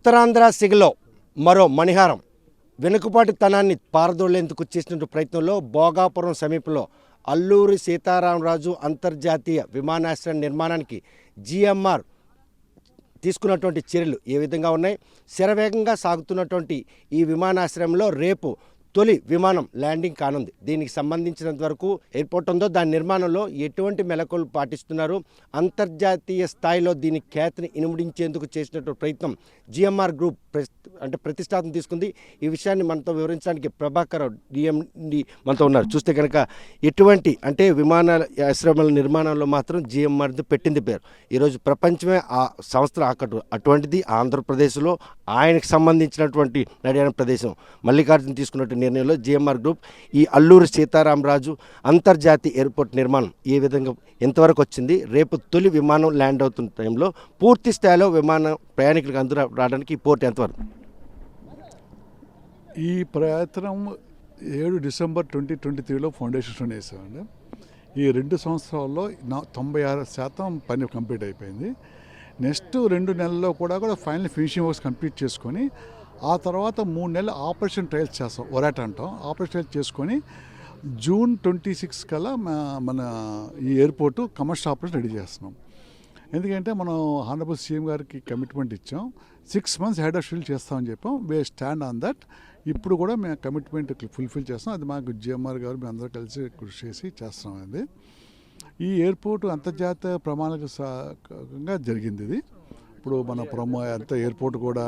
ఉత్తరాంధ్ర సిగలో మరో మణిహారం వెనుకబాటుతనాన్ని పారదోలేందుకు చేసిన ప్రయత్నంలో భోగాపురం సమీపంలో అల్లూరి సీతారామరాజు అంతర్జాతీయ విమానాశ్రయం నిర్మాణానికి జిఎంఆర్ తీసుకున్నటువంటి చర్యలు ఏ విధంగా ఉన్నాయి? శరవేగంగా సాగుతున్నటువంటి ఈ విమానాశ్రయంలో రేపు తొలి విమానం ల్యాండింగ్ కానుంది. దీనికి సంబంధించినంత వరకు ఎయిర్పోర్ట్ ఉందో దాని నిర్మాణంలో ఎటువంటి మెలకువలు పాటిస్తున్నారు, అంతర్జాతీయ స్థాయిలో దీని ఖ్యాతిని ఇనుమడించేందుకు చేసినటువంటి ప్రయత్నం జిఎంఆర్ గ్రూప్ ప్రతిష్టాత్మకం తీసుకుంది. ఈ విషయాన్ని మనతో వివరించడానికి ప్రభాకర్ డిఎండి మనతో ఉన్నారు. చూస్తే కనుక ఎటువంటి అంటే విమానాశ్రయాల నిర్మాణంలో మాత్రం జిఎంఆర్ పెట్టింది పేరు. ఈరోజు ప్రపంచమే ఆ సంస్థ అటువంటిది ఆంధ్రప్రదేశ్లో ఆయనకు సంబంధించినటువంటి నడియాన ప్రదేశం మల్లికార్జున తీసుకున్నటువంటి నిర్ణయంలో జిఎంఆర్ గ్రూప్ ఈ అల్లూరి సీతారామరాజు అంతర్జాతీయ ఎయిర్పోర్ట్ నిర్మాణం ఏ విధంగా ఎంతవరకు వచ్చింది, రేపు తొలి విమానం ల్యాండ్ అవుతున్న టైంలో పూర్తి స్థాయిలో విమానం ప్రయాణికులకు అందరూ రావడానికి ఈ పోర్ట్ ఎంతవరకు? ఈ ప్రయత్నం 7 డిసెంబర్ 2023లో ఫౌండేషన్ స్టోన్ వేసామండి. ఈ 2 సంవత్సరాల్లో 96% పని కంప్లీట్ అయిపోయింది. నెక్స్ట్ 2 నెలల్లో కూడా ఫైనల్ ఫినిషింగ్ వర్క్స్ కంప్లీట్ చేసుకొని ఆ తర్వాత 3 నెలలు ఆపరేషన్ ట్రయల్స్ చేస్తాం, ఒరాట్ అంటాం. ఆపరేషన్ ట్రయల్స్ చేసుకొని జూన్ 26 కల్లా మన ఈ ఎయిర్పోర్టు కమర్షియల్ ఆపరేషన్ రెడీ చేస్తున్నాం. ఎందుకంటే మనం హానరబుల్ సీఎం గారికి కమిట్మెంట్ ఇచ్చాం, 6 మంత్స్ హెడ్ ఆఫ్ షెడ్యూల్ చేస్తామని చెప్పాం. వే స్టాండ్ ఆన్ దట్. ఇప్పుడు కూడా మేము కమిట్మెంట్ ఫుల్ఫిల్ చేస్తాం. అది మాకు జిఎంఆర్ గారు మేము అందరూ కలిసి కృషి చేసి చేస్తాం. అది ఈ ఎయిర్పోర్టు అంతర్జాతీయ ప్రమాణంగా జరిగింది. ఇది ఇప్పుడు మన అంత ఎయిర్పోర్ట్ కూడా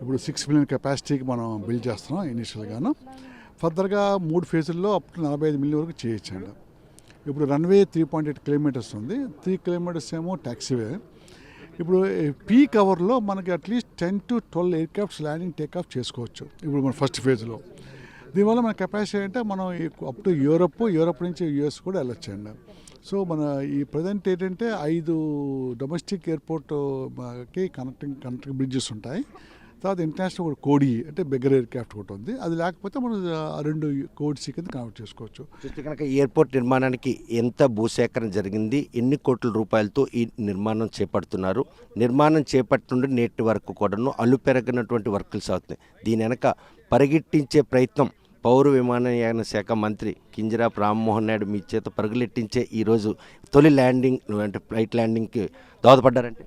ఇప్పుడు 6 మిలియన్ కెపాసిటీకి మనం బిల్డ్ చేస్తున్నాం ఇనీషియల్గాను. ఫర్దర్గా 3 ఫేజుల్లో అప్ టు 45 మిలియన్ వరకు చేయొచ్చండి. ఇప్పుడు రన్వే 3.8 కిలోమీటర్స్ ఉంది, 3 కిలోమీటర్స్ ఏమో ట్యాక్సీవే. ఇప్పుడు పీక్ అవర్లో మనకి at least 10 to 12 aircrafts landing take off చేసుకోవచ్చు ఇప్పుడు మన ఫస్ట్ ఫేజ్లో. దీనివల్ల మన కెపాసిటీ అంటే మనం అప్ టు యూరప్ నుంచి యూఎస్ కూడా వెళ్ళొచ్చండి. సో మన ఈ ప్రజెంట్ ఏంటంటే 5 డొమెస్టిక్ ఎయిర్పోర్ట్కి కనెక్టింగ్ బ్రిడ్జెస్ ఉంటాయి. తర్వాత ఇంటర్నేషనల్ కూడా కోడి అంటే బిగ్గర్ ఎయిర్క్రాఫ్ట్ ఒకటి ఉంది. అది లేకపోతే మనం 2 కోడ్ కింద కనెక్ట్ చేసుకోవచ్చు. చూస్తే కనుక ఎయిర్పోర్ట్ నిర్మాణానికి ఎంత భూసేకరణ జరిగింది, ఎన్ని కోట్ల రూపాయలతో ఈ నిర్మాణం చేపడుతున్నారు, నిర్మాణం చేపట్టుండి నేటి వరకు కూడాను అల్లుపెరగినటువంటి వర్కులు సాగుతున్నాయి. దీని వెనక పరిగెట్టించే ప్రయత్నం పౌర విమానయాన శాఖ మంత్రి కింజరాపు రామ్మోహన్ నాయుడు మీ చేత పరుగులెట్టించే ఈరోజు తొలి ల్యాండింగ్ అంటే ఫ్లైట్ ల్యాండింగ్కి దోహదపడ్డారంటే?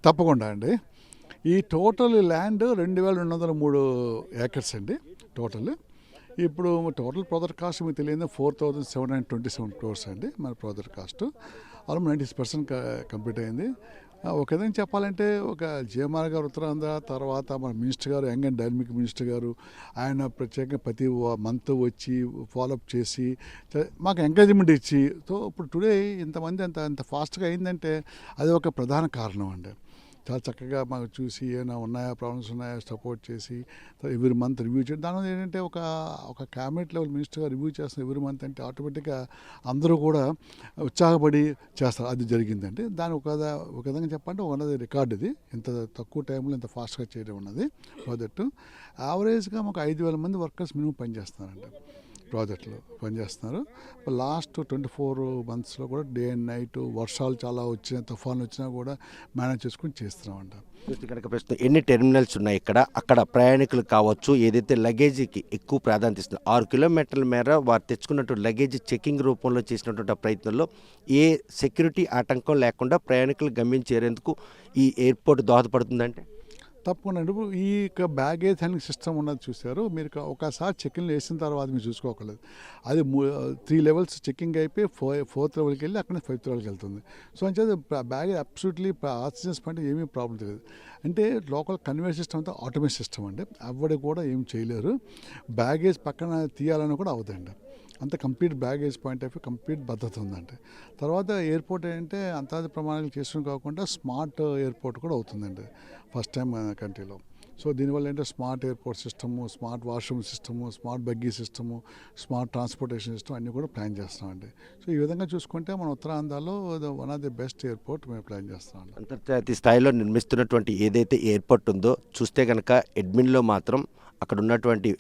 తప్పకుండా అండి. ఈ టోటల్ ల్యాండ్ 2203 ఏకర్స్ అండి టోటల్. ఇప్పుడు టోటల్ ప్రాజెక్ట్ కాస్ట్ మీకు తెలియదు 4727 crores అండి మన ప్రాజెక్ట్ కాస్ట్. ఆల్మోస్ట్ 90% కంప్లీట్ అయింది. ఒక విధంగా చెప్పాలంటే ఒక జిఎంఆర్ గారు ఉత్తరాంధ్ర తర్వాత మన మినిస్టర్ గారు యంగ్ అండ్ డైనమిక్ మినిస్టర్ గారు ఆయన ప్రత్యేకంగా ప్రతి మంత్ వచ్చి ఫాలోఅప్ చేసి మాకు ఎంకరేజ్మెంట్ ఇచ్చి సో ఇప్పుడు టుడే ఇంతమంది అంత ఫాస్ట్గా అయిందంటే అది ఒక ప్రధాన కారణం అండి. చాలా చక్కగా మాకు చూసి ఏమైనా ఉన్నాయా ప్రాబ్లమ్స్ ఉన్నాయా సపోర్ట్ చేసి ఎవ్రీ మంత్ రివ్యూ చేయడం. దానివల్ల ఏంటంటే ఒక క్యాబినెట్ లెవెల్ మినిస్టర్గా రివ్యూ చేస్తాం ఎవ్రీ మంత్ అంటే ఆటోమేటిక్గా అందరూ కూడా ఉత్సాహపడి చేస్తారు. అది జరిగిందంటే దాని ఒక విధంగా చెప్పంటే ఉన్నది రికార్డు. ఇది ఇంత తక్కువ టైంలో ఇంత ఫాస్ట్గా చేయడం ఉన్నది ప్రాజెక్టు. యావరేజ్గా మాకు 5,000 మంది వర్కర్స్ మినిమం పనిచేస్తున్నారండి ప్రాజెక్టులో పనిచేస్తున్నారు. లాస్ట్ 24 monthsలో కూడా డే అండ్ నైట్ వర్షాలు చాలా వచ్చినా తుఫాన్లు వచ్చినా కూడా మేనేజ్ చేసుకుని చేస్తున్నామంట. కనుక ప్రస్తుతం ఎన్ని టెర్మినల్స్ ఉన్నాయి ఇక్కడ, అక్కడ ప్రయాణికులు కావచ్చు ఏదైతే లగేజీకి ఎక్కువ ప్రాధాన్యత ఇస్తుంది 6 కిలోమీటర్ల మేర వారు తెచ్చుకున్నట్టు లగేజ్ చెకింగ్ రూపంలో చేసినటువంటి ప్రయత్నంలో ఏ సెక్యూరిటీ ఆటంకం లేకుండా ప్రయాణికులు గమ్యం చేరేందుకు ఈ ఎయిర్పోర్ట్ దోహదపడుతుందంటే? తప్పకుండా అండి. ఇప్పుడు ఈ బ్యాగేజ్ హ్యాండింగ్ సిస్టమ్ ఉన్నది చూసారు మీరు. ఒకసారి చెకింగ్ వేసిన తర్వాత మీరు చూసుకోకలేదు. అది 3 levels చెకింగ్ అయిపోయి 4th లెవెల్కి వెళ్ళి అక్కడ 5th లెవెల్కి వెళ్తుంది. సో అంటే బ్యాగేజ్ అబ్సల్యూట్లీ ఆక్సిజన్స్ పంటే ఏమీ ప్రాబ్లం తెలియదు. అంటే లోకల్ కన్వేయర్ సిస్టమ్ అంతా ఆటోమేటిక్ సిస్టమ్ అండి. ఎవరికి కూడా ఏం చేయలేరు. బ్యాగేజ్ పక్కన తీయాలని కూడా అవదండి. అంత complete baggage point of view complete భద్రత ఉందండి. తర్వాత ఎయిర్పోర్ట్ ఏంటంటే అంతర్జాతీయ ప్రమాణాలు చేసుకుని కాకుండా స్మార్ట్ ఎయిర్పోర్ట్ కూడా అవుతుందండి ఫస్ట్ టైం కంట్రీలో. సో దీనివల్ల ఏంటంటే smart airport system, smart washroom system, smart buggy system, smart transportation system అన్నీ కూడా ప్లాన్ చేస్తామండి. సో ఈ విధంగా చూసుకుంటే మన ఉత్తరాంధ్రలో one of the best airport మేము ప్లాన్ చేస్తామండి. అంతర్జాతీయ స్థాయిలో నిర్మిస్తున్నటువంటి ఏదైతే ఎయిర్పోర్ట్ ఉందో చూస్తే కనుక అడ్మిన్లో మాత్రం అక్కడ ఉన్నటువంటి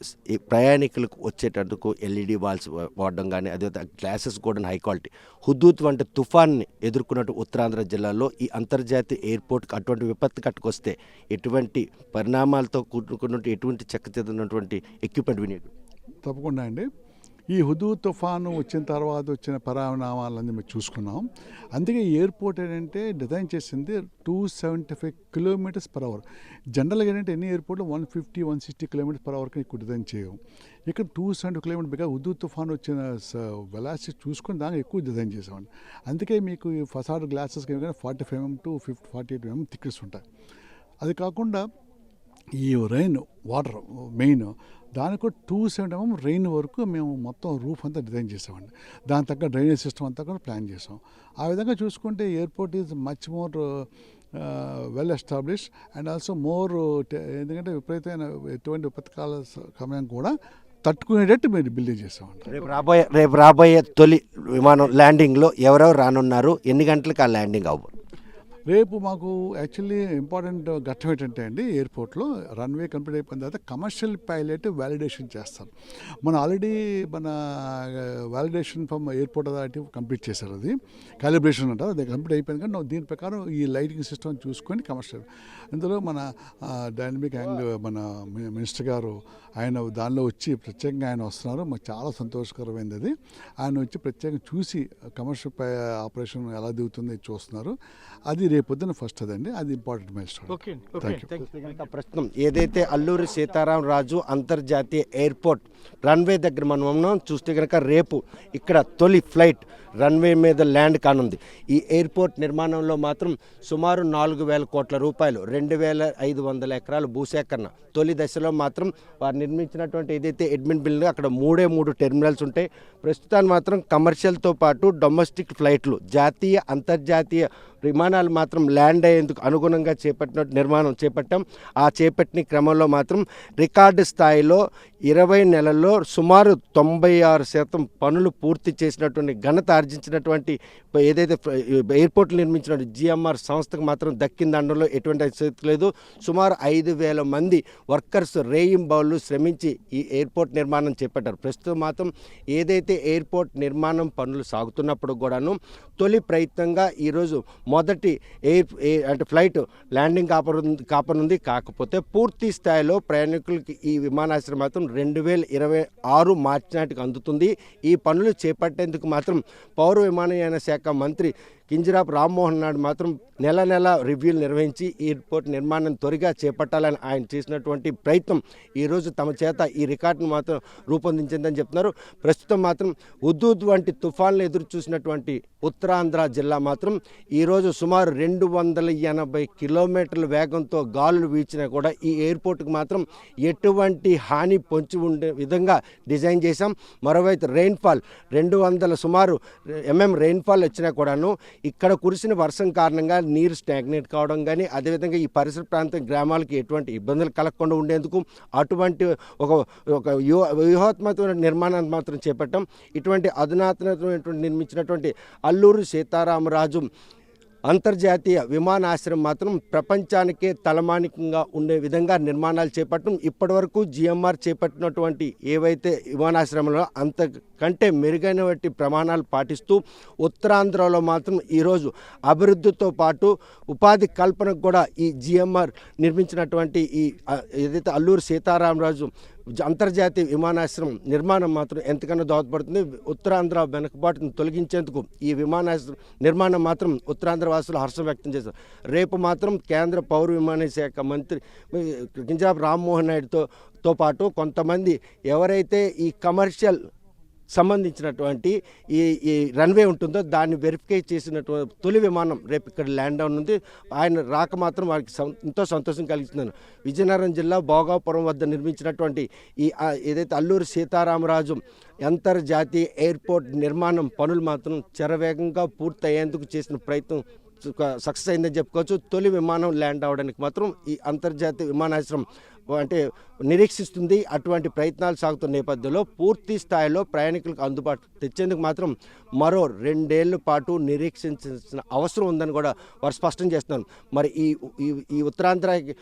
ప్రయాణికులకు వచ్చేటందుకు ఎల్ఈడి వాల్స్ వాడడం కానీ అదే గ్లాసెస్ కూడా హై క్వాలిటీ. హుదూద్ వంటి తుఫాన్ని ఎదుర్కొన్నట్టు ఉత్తరాంధ్ర జిల్లాలో ఈ అంతర్జాతీయ ఎయిర్పోర్ట్కి అటువంటి విపత్తు కట్టుకొస్తే ఎటువంటి పరిణామాలు పరిణామాలతో కూడుకున్నటువంటి ఎటువంటి చక్కదిద్దినటువంటి ఎక్విప్మెంట్ వినియోగం? తప్పకుండా అండి. ఈ హుదూద్ తుఫాను వచ్చిన తర్వాత వచ్చిన పరిణామాలన్నీ మేము చూసుకున్నాం. అందుకే ఎయిర్పోర్ట్ ఏంటంటే డిజైన్ చేసింది 275 కిలోమీటర్స్ పర్ అవర్. జనరల్గా ఏంటంటే ఎన్ని ఎయిర్పోర్ట్లో 150, 160 కిలోమీటర్స్ పర్ అవర్కి ఎక్కువ డిజైన్ చేయవు. ఇక్కడ 270 కిలోమీటర్ బికాజ్ హుదూద్ తుఫాను వచ్చిన వెలాసిటీ చూసుకొని దానికి ఎక్కువ డిజైన్ చేసామండి. అందుకే మీకు ఈ ఫసాడ్ గ్లాసెస్కి ఏమైనా 45 mm to 48 mm థిక్నెస్ ఉంటాయి. అది కాకుండా ఈ రెయిన్ వాటర్ మెయిన్ దానికి 270 mm రెయిన్ వరకు మేము మొత్తం రూఫ్ అంతా డిజైన్ చేసామండి. దాని తగ్గ డ్రైనేజ్ సిస్టమ్ అంతా కూడా ప్లాన్ చేసాం. ఆ విధంగా చూసుకుంటే airport is much more well establish and also more ఎందుకంటే విపరీతమైన ఎటువంటి విపత్కాల సమయం కూడా తట్టుకునేటట్టు మేము బిల్డింగ్ చేసామండి. రేపు రాబోయే తొలి విమానం ల్యాండింగ్లో ఎవరెవరు రానున్నారు? ఎన్ని గంటలకు ఆ ల్యాండింగ్ అవ్వ? రేపు మాకు యాక్చువల్లీ ఇంపార్టెంట్ ఘట్టం ఏంటంటే అండి, ఎయిర్పోర్ట్లో రన్వే కంప్లీట్ అయిపోయిన తర్వాత కమర్షియల్ పైలట్ వ్యాలిడేషన్ చేస్తారు. ఆల్రెడీ మన validation from airport authority complete చేశారు. అది క్యాలిబ్రేషన్ అంటారు, అది కంప్లీట్ అయిపోయింది. కానీ దీని ప్రకారం ఈ లైటింగ్ సిస్టమ్ చూసుకొని కమర్షియల్ ఇందులో మన డైనమిక్ యాంగ్ మన మినిస్టర్ గారు ఆయన దానిలో వచ్చి ప్రత్యేకంగా ఆయన వస్తున్నారు. మాకు చాలా సంతోషకరమైనది అది. ఆయన వచ్చి ప్రత్యేకంగా చూసి కమర్షియల్ ఆపరేషన్ ఎలా దిగుతుంది చూస్తున్నారు. అది రేపొద్దున ఫస్ట్ అదండి, అది ఇంపార్టెంట్ మైల్స్టోన్. ప్రస్తుతం ఏదైతే అల్లూరి సీతారామరాజు అంతర్జాతీయ ఎయిర్పోర్ట్ రన్వే దగ్గర మనం చూస్తే కనుక రేపు ఇక్కడ తొలి ఫ్లైట్ రన్వే మీద ల్యాండ్ కానుంది. ఈ ఎయిర్పోర్ట్ నిర్మాణంలో మాత్రం సుమారు 4,000 కోట్ల రూపాయలు, 2,500 ఎకరాలు భూసేకరణ. తొలి దశలో మాత్రం వారు నిర్మించినటువంటి ఏదైతే అడ్మిన్ బిల్డింగ్ అక్కడ 3 టెర్మినల్స్ ఉంటాయి. ప్రస్తుతాన్ని మాత్రం కమర్షియల్తో పాటు డొమెస్టిక్ ఫ్లైట్లు, జాతీయ అంతర్జాతీయ విమానాలు మాత్రం ల్యాండ్ అయ్యేందుకు అనుగుణంగా నిర్మాణం చేపట్టాం. ఆ చేపట్టిన క్రమంలో మాత్రం రికార్డు స్థాయిలో 20 నెలల్లో సుమారు 96% పనులు పూర్తి చేసినటువంటి ఘనత ఆర్జించినటువంటి ఏదైతే ఎయిర్పోర్ట్లు నిర్మించినటువంటి జిఎంఆర్ సంస్థకు మాత్రం దక్కింది. అందులో ఎటువంటి అతిశయోక్తి లేదు. సుమారు 5,000 మంది వర్కర్స్ రేయింబౌళ్ళు శ్రమించి ఈ ఎయిర్పోర్ట్ నిర్మాణం చేపట్టారు. ప్రస్తుతం మాత్రం ఏదైతే ఎయిర్పోర్ట్ నిర్మాణం పనులు సాగుతున్నప్పుడు కూడాను తొలి ప్రయత్నంగా ఈరోజు మొదటి అంటే ఫ్లైట్ ల్యాండింగ్ కాపనుంది. కాకపోతే పూర్తి స్థాయిలో ప్రయాణికులకి ఈ విమానాశ్రయం మాత్రం 2026 మార్చి నాటికి అందుతుంది. ఈ పనులు చేపట్టేందుకు మాత్రం పౌర విమానయాన శాఖ మంత్రి కింజరాపు రామ్మోహన్ నాయుడు మాత్రం నెల రివ్యూలు నిర్వహించి ఎయిర్పోర్ట్ నిర్మాణం త్వరగా చేపట్టాలని ఆయన చేసినటువంటి ప్రయత్నం ఈరోజు తమ చేత ఈ రికార్డును మాత్రం రూపొందించిందని చెప్తున్నారు. ప్రస్తుతం మాత్రం హుదూద్ వంటి తుఫాన్లు ఎదురు చూసినటువంటి ఉత్తరాంధ్ర జిల్లా మాత్రం ఈరోజు సుమారు 280 కిలోమీటర్ల వేగంతో గాలులు వీచినా కూడా ఈ ఎయిర్పోర్ట్కి మాత్రం ఎటువంటి హాని పొంచి ఉండే విధంగా డిజైన్ చేశాం. మరోవైపు రెయిన్ఫాల్ 200 సుమారు రెయిన్ఫాల్ వచ్చినా కూడాను ఇక్కడ కురిసిన వర్షం కారణంగా నీరు స్టాగ్నేట్ కావడం కానీ, అదేవిధంగా ఈ పరిసర ప్రాంత గ్రామాలకి ఎటువంటి ఇబ్బందులు కలగకుండా ఉండేందుకు అటువంటి ఒక వ్యూహాత్మకమైన నిర్మాణాన్ని మాత్రం చేపట్టాం. ఇటువంటి అధునాతనమైనటువంటి నిర్మించినటువంటి అల్లూరి సీతారామరాజు అంతర్జాతీయ విమానాశ్రయం మాత్రం ప్రపంచానికే తలమానికంగా ఉండే విధంగా నిర్మాణాలు చేపట్టడం. ఇప్పటివరకు జిఎంఆర్ చేపట్టినటువంటి ఏవైతే విమానాశ్రయంలో అంతకంటే మెరుగైనటువంటి ప్రమాణాలు పాటిస్తూ ఉత్తరాంధ్రలో మాత్రం ఈరోజు అభివృద్ధితో పాటు ఉపాధి కల్పనకు కూడా ఈ జిఎంఆర్ నిర్మించినటువంటి ఈ ఏదైతే అల్లూరి సీతారామరాజు అంతర్జాతీయ విమానాశ్రయం నిర్మాణం మాత్రం ఎంతకన్నా దోహదపడుతుంది. ఉత్తరాంధ్ర వెనుకబాటును తొలగించేందుకు ఈ విమానాశ్రయం నిర్మాణం మాత్రం ఉత్తరాంధ్ర వాసులు హర్షం వ్యక్తం చేశారు. రేపు మాత్రం కేంద్ర పౌర విమానయాన శాఖ మంత్రి కింజరాపు రామ్మోహన్ నాయుడుతో పాటు కొంతమంది ఎవరైతే ఈ కమర్షియల్ సంబంధించినటువంటి ఈ రన్వే ఉంటుందో దాన్ని వెరిఫై చేసినటువంటి తొలి విమానం రేపు ఇక్కడ ల్యాండ్ డౌన్ ఉంది. ఆయన రాక మాత్రం వారికి ఎంతో సంతోషం కలిగిస్తున్నాను. విజయనగరం జిల్లా భోగాపురం వద్ద నిర్మించినటువంటి ఈ ఏదైతే అల్లూరి సీతారామరాజు అంతర్జాతీయ ఎయిర్పోర్ట్ నిర్మాణం పనులు మాత్రం శరవేగంగా పూర్తయ్యేందుకు చేసిన ప్రయత్నం సక్సెస్ అయిందని చెప్పుకోవచ్చు. తొలి విమానం ల్యాండ్ అవడానికి మాత్రం ఈ అంతర్జాతీయ విమానాశ్రయం అంటే నిరీక్షిస్తుంది. అటువంటి ప్రయత్నాలు సాగుతున్న నేపథ్యంలో పూర్తి స్థాయిలో ప్రయాణికులకు అందుబాటు తెచ్చేందుకు మాత్రం మరో 2 ఏళ్ల పాటు నిరీక్షించాల్సిన అవసరం ఉందని కూడా వారు స్పష్టం చేస్తున్నారు. మరి ఈ ఉత్తరాంధ్రకి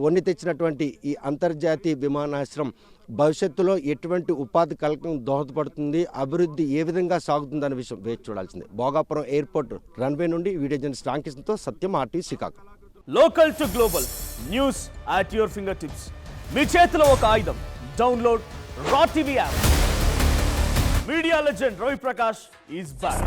వన్ని తెచ్చినటువంటి ఈ అంతర్జాతీయ విమానాశ్రయం భవిష్యత్తులో ఎటువంటి ఉపాధి కల్పనకు దోహదపడుతుంది, అభివృద్ధి ఏ విధంగా సాగుతుందనే విషయం వేచి చూడాల్సిందే. భోగాపురం ఎయిర్పోర్ట్ రన్వే నుండి వీడియో జర్నలిస్ట్ రామకృష్ణతో Satyam, RTV Srikakulam. Local to global news at your finger tips. మీ చేతిలో ఒక ఆయుధం. Download raw TV app. Media legend Ravi Prakash is back.